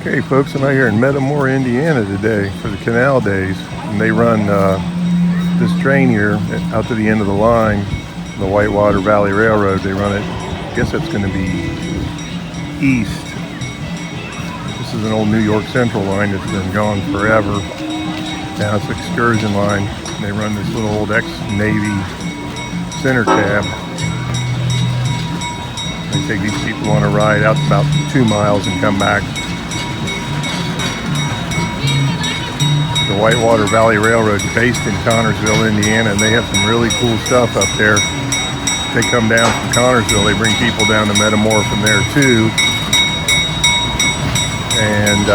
Okay folks, I'm out here in Metamora, Indiana today for the Canal Days, and they run this train here out to the end of the line, the Whitewater Valley Railroad. They run it, I guess that's going to be east. This is an old New York Central line that's been gone forever. Now it's an excursion line. They run this little old ex-Navy center cab. They take these people on a ride out about 2 miles and come back. The Whitewater Valley Railroad is based in Connersville, Indiana, and they have some really cool stuff up there. They come down from Connersville, they bring people down to Metamora from there too. And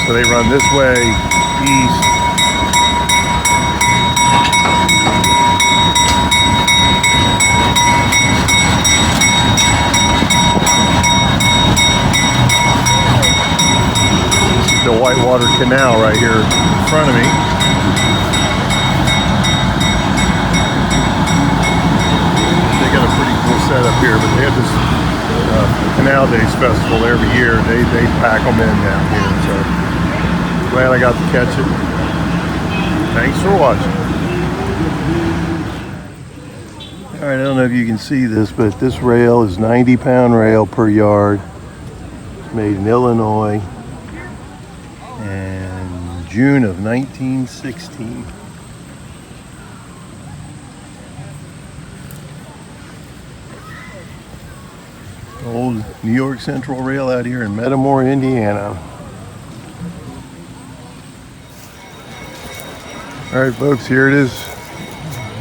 so they run this way, east. The Whitewater Canal right here in front of me. They got a pretty cool setup here, but they have this Canal Days Festival every year. They pack them in down here, so glad I got to catch it. Thanks for watching. All right, I don't know if you can see this, but this rail is 90-pound rail per yard. It's made in Illinois. And June of 1916. Old New York Central Rail out here in Metamora, Indiana. All right, folks, here it is.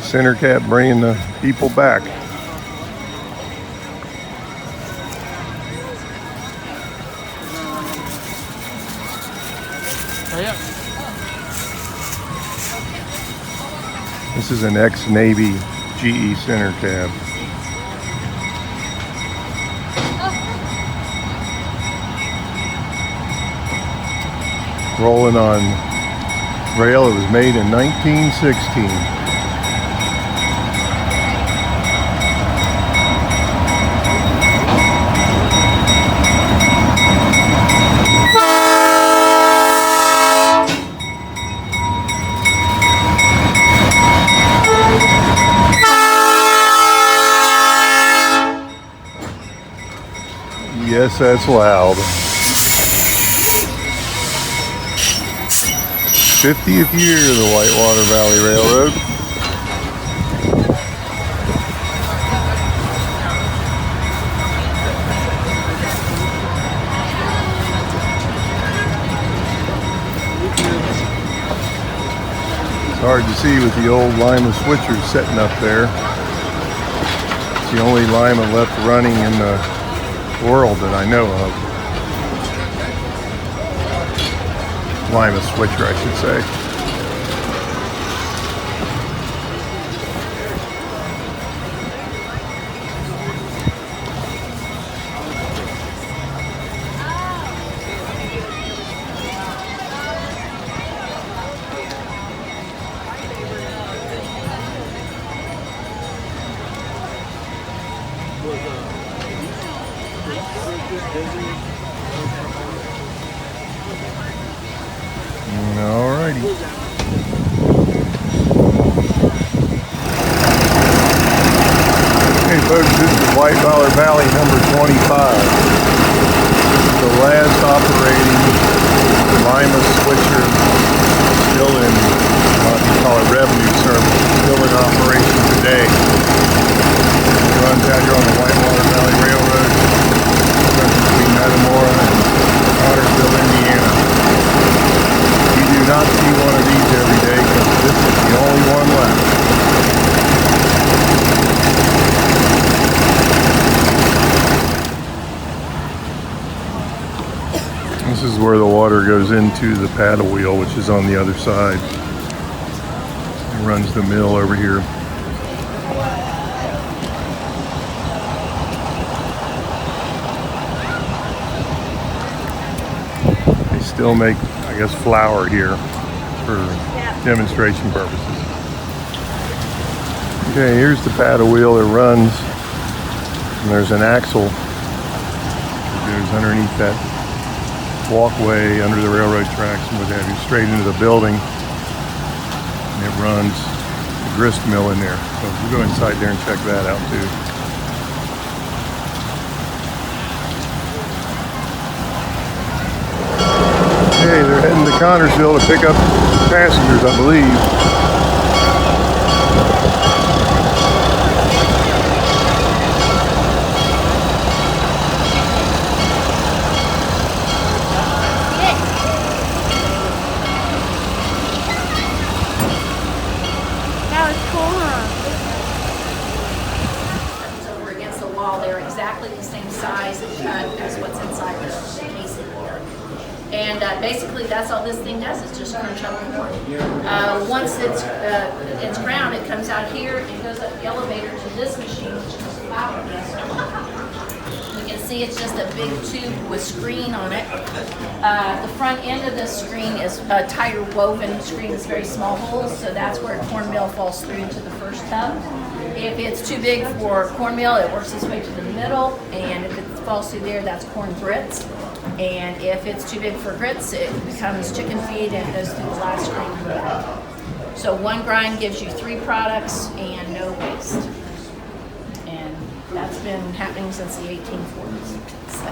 Center cab bringing the people back. This is an ex-Navy GE center cab. Rolling on rail that was made in 1916. Yes, that's loud. 50th year of the Whitewater Valley Railroad. It's hard to see with the old Lima switchers sitting up there. It's the only Lima left running in the world that I know of. Lima switcher, I should say. Alrighty. Okay folks, this is Whitewater Valley number 25. This is the last operating Lima switcher still in, what we call it, revenue service, still in operation today. It runs out here on the Whitewater Valley Railroad. It runs between Metamora and Connersville, Indiana. You do not see one of these every day because this is the only one left. This is where the water goes into the paddle wheel, which is on the other side. It runs the mill over here. They still make, I guess, flour here for demonstration purposes. Okay, here's the paddle wheel that runs, and there's an axle that goes underneath that walkway under the railroad tracks and what have you, straight into the building. And it runs the grist mill in there. So we'll go inside there and check that out too. Okay, they're heading to Connersville to pick up passengers, I believe. And basically, that's all this thing does is just crunch up corn. Once it's ground, it comes out here and goes up the elevator to this machine, which is a flour mill. You can see it's just a big tube with screen on it. The front end of this screen is a tighter woven screen. It's very small holes, so that's where cornmeal falls through into the first tub. If it's too big for cornmeal, it works its way to the middle, and if it falls through there, that's corn grits. And if it's too big for grits, it becomes chicken feed and it goes through the last screen. So one grind gives you 3 products and no waste. And that's been happening since the 1840s. So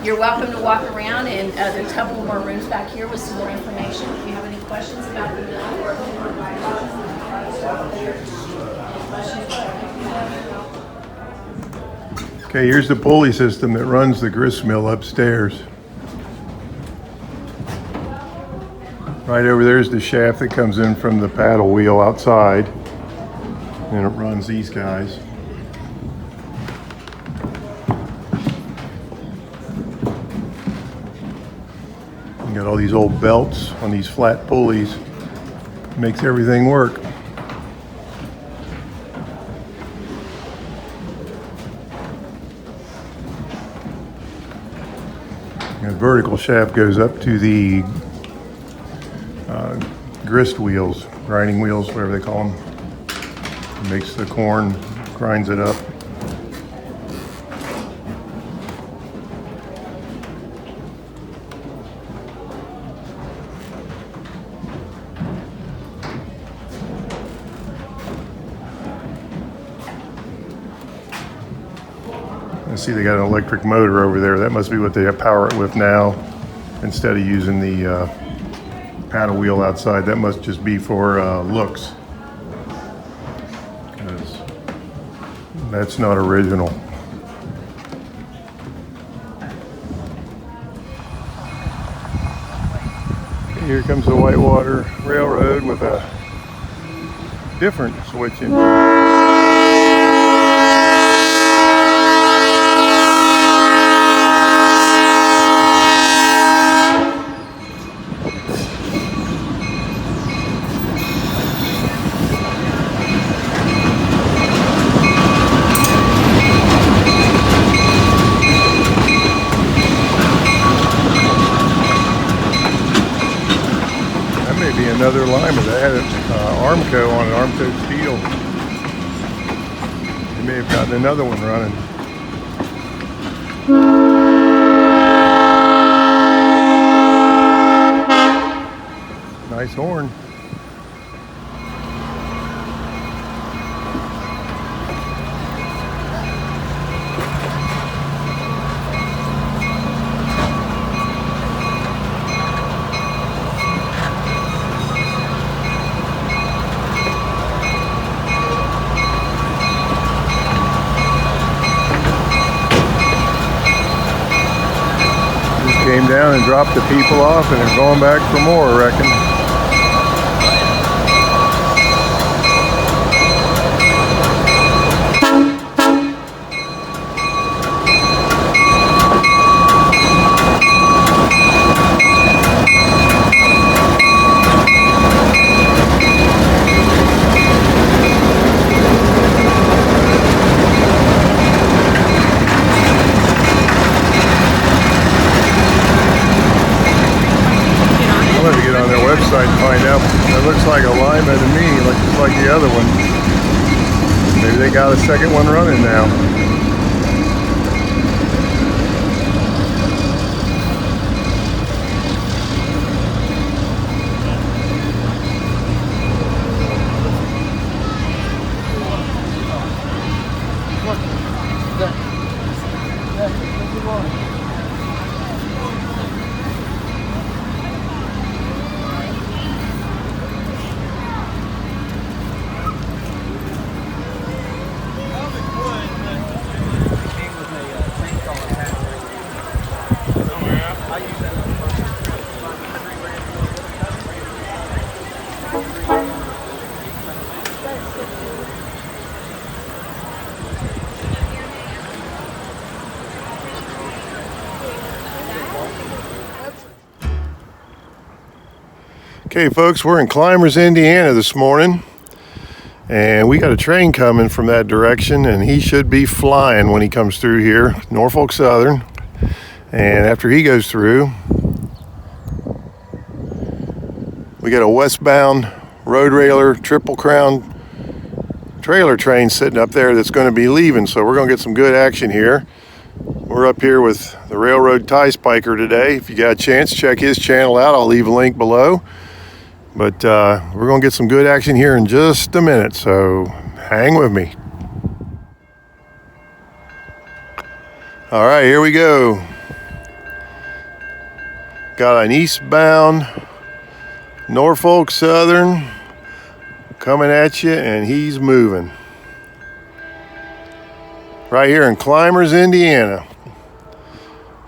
you're welcome to walk around, and there's a couple more rooms back here with some more information. If you have any questions about the mill or Okay, here's the pulley system that runs the grist mill upstairs. Right over there is the shaft that comes in from the paddle wheel outside, and it runs these guys. You got all these old belts on these flat pulleys. Makes everything work. The vertical shaft goes up to the grist wheels, grinding wheels, whatever they call them. It makes the corn, grinds it up. I see they got an electric motor over there. That must be what they power it with now, instead of using the paddle wheel outside. That must just be for looks, because that's not original. Here comes the Whitewater Railroad with a different switch in. Another Lima that had an Armco on it, Armco steel. They may have gotten another one running. Nice horn. Came down and dropped the people off, and they're going back for more, I reckon. Website and find out. It looks like a Lima to me, just like the other one. Maybe they got a second one running now. Okay, folks, we're in Clymers, Indiana this morning, and we got a train coming from that direction, and he should be flying when he comes through here, Norfolk Southern. And after he goes through, we got a westbound road railer triple crown trailer train sitting up there that's going to be leaving, so we're going to get some good action here. We're up here with the Railroad Tie Spiker today. If you got a chance, check his channel out. I'll leave a link below. But we're going to get some good action here in just a minute, so hang with me. All right, here we go. Got an eastbound Norfolk Southern coming at you, and he's moving. Right here in Clymers, Indiana.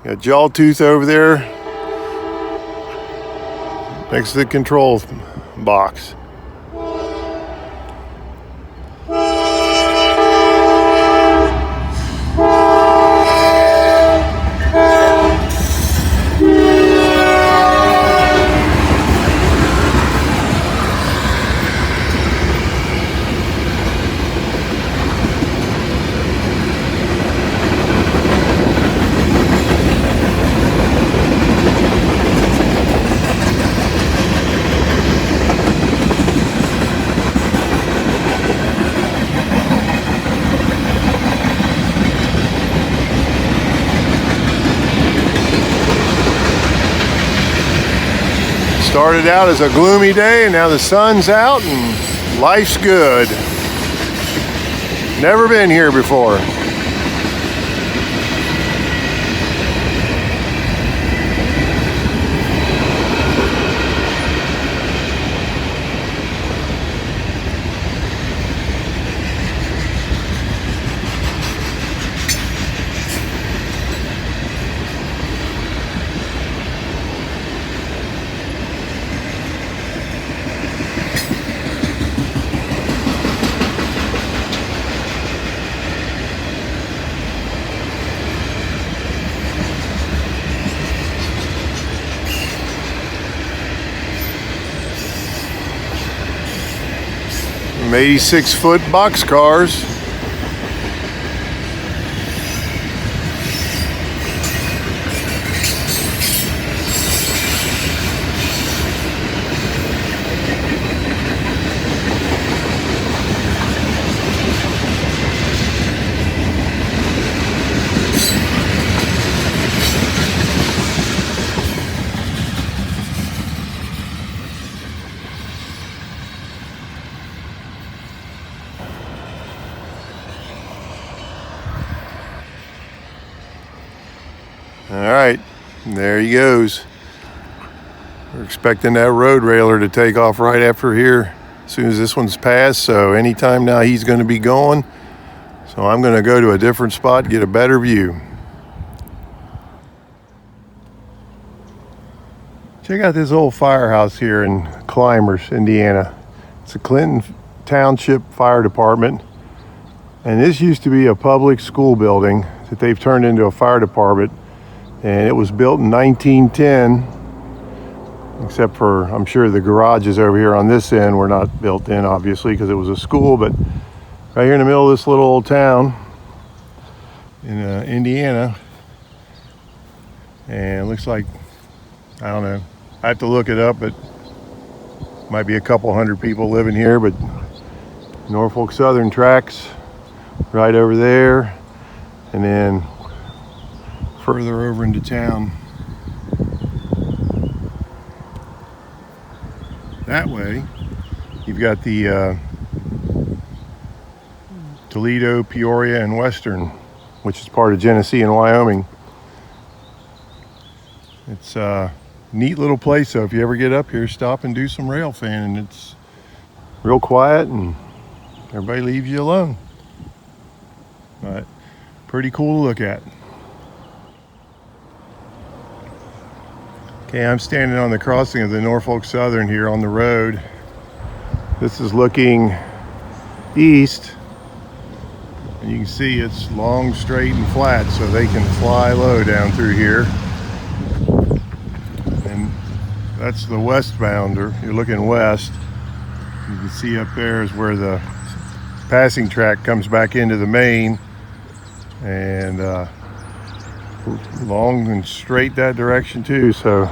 Got Jawtooth over there next to the control box. Started out as a gloomy day, and now the sun's out and life's good. Never been here before. Some 86-foot boxcars. All right, there he goes. We're expecting that road railer to take off right after here as soon as this one's passed, so anytime now he's going to be going. So I'm going to go to a different spot, get a better view. Check out this old firehouse here in Clymers, Indiana. It's a Clinton Township Fire Department, and this used to be a public school building that they've turned into a fire department. And it was built in 1910, except for, I'm sure the garages over here on this end were not built in, obviously, because it was a school. But right here in the middle of this little old town in Indiana, and it looks like, I don't know, I have to look it up, but might be a couple hundred people living here. But Norfolk Southern tracks right over there, and then further over into town that way you've got the Toledo, Peoria, and Western, which is part of Genesee and Wyoming. It's a neat little place, so if you ever get up here, stop and do some rail fanning. It's real quiet and everybody leaves you alone. But pretty cool to look at. Okay, I'm standing on the crossing of the Norfolk Southern here on the road. This is looking east, and you can see it's long, straight, and flat, so they can fly low down through here. And that's the westbound, or you're looking west. You can see up there is where the passing track comes back into the main, and long and straight that direction too. So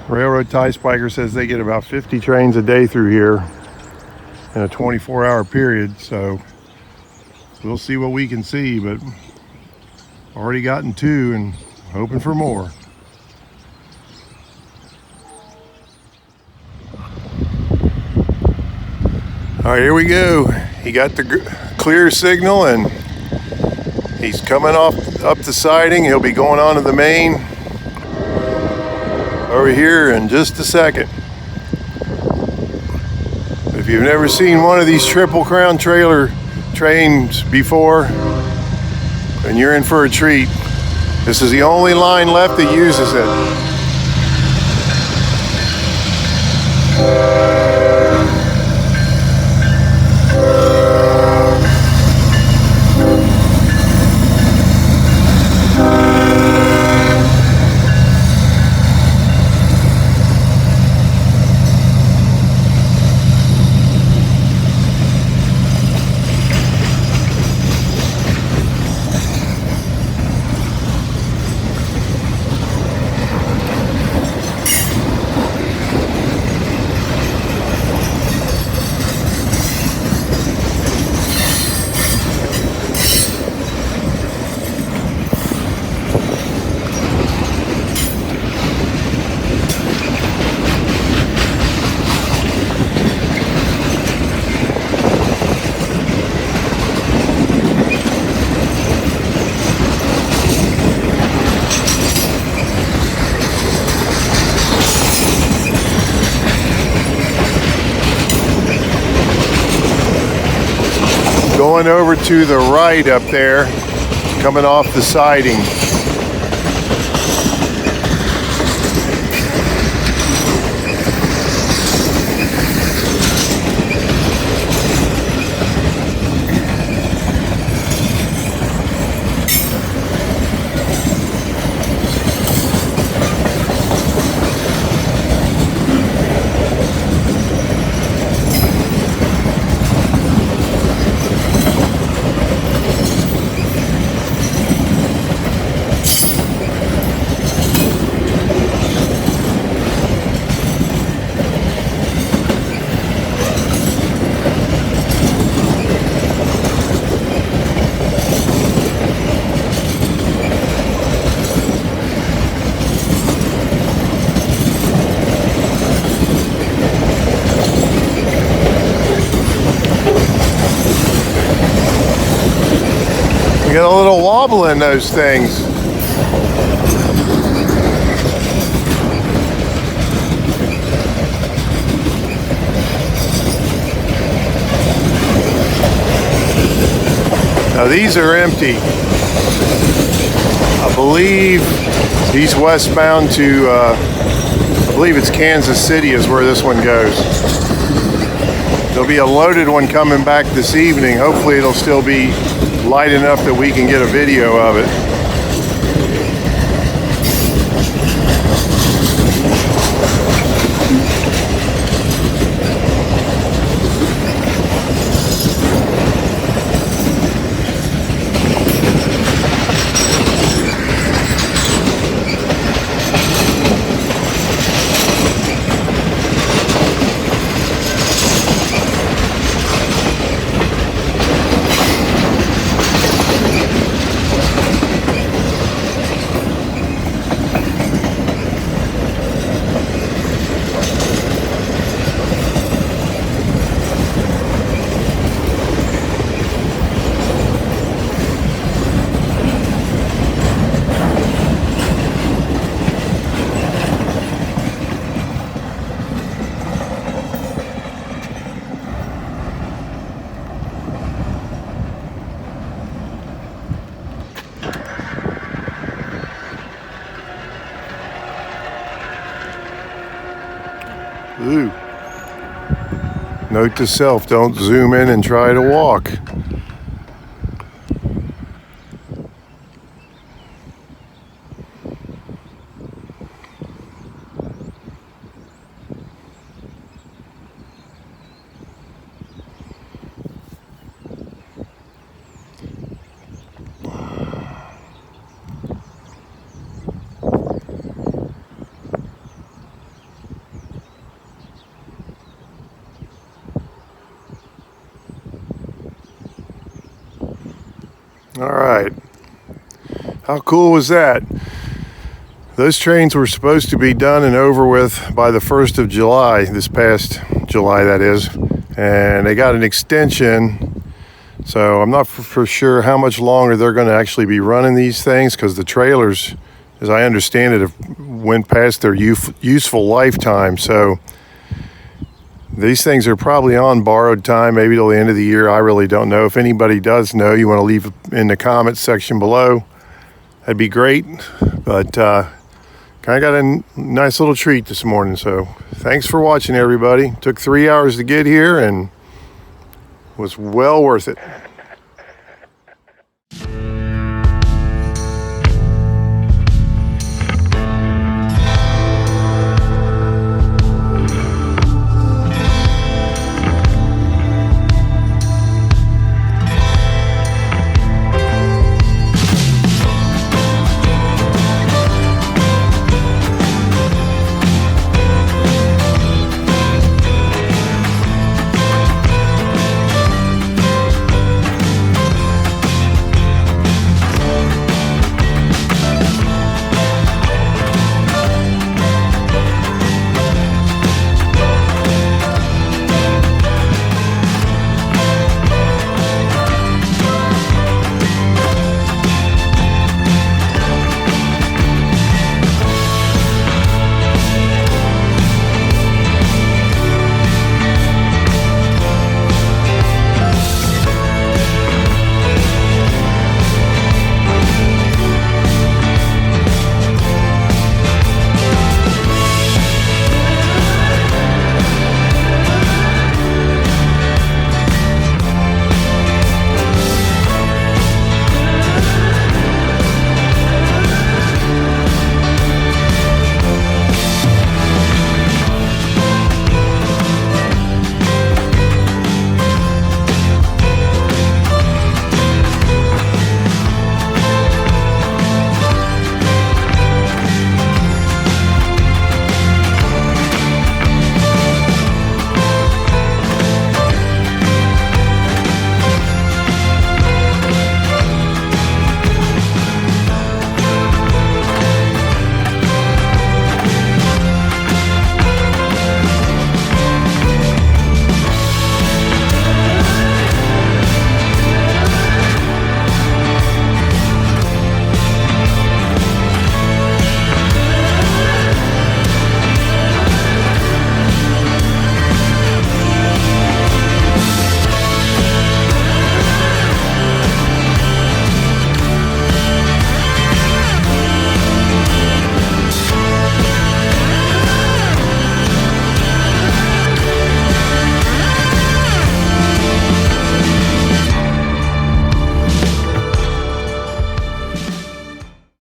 Railroad Tie Spiker says they get about 50 trains a day through here in a 24-hour period, so we'll see what we can see, but already gotten 2 and hoping for more. All right, here we go. He got the clear signal and he's coming up the siding. He'll be going on to the main over here in just a second. If you've never seen one of these Triple Crown trailer trains before, then you're in for a treat. This is the only line left that uses it. Going over to the right up there, coming off the siding. We got a little wobble in those things. Now these are empty. I believe he's westbound to, I believe it's Kansas City is where this one goes. There'll be a loaded one coming back this evening. Hopefully it'll still be light enough that we can get a video of it. Ooh. Note to self, don't zoom in and try to walk. All right, how cool was that? Those trains were supposed to be done and over with by the 1st of July, this past July that is, and they got an extension, so I'm not for sure how much longer they're going to actually be running these things, because the trailers, as I understand it, have went past their useful lifetime. So these things are probably on borrowed time, maybe till the end of the year. I really don't know. If anybody does know, you want to leave in the comments section below, that'd be great. But kind of got a nice little treat this morning. So thanks for watching, everybody. Took 3 hours to get here and was well worth it.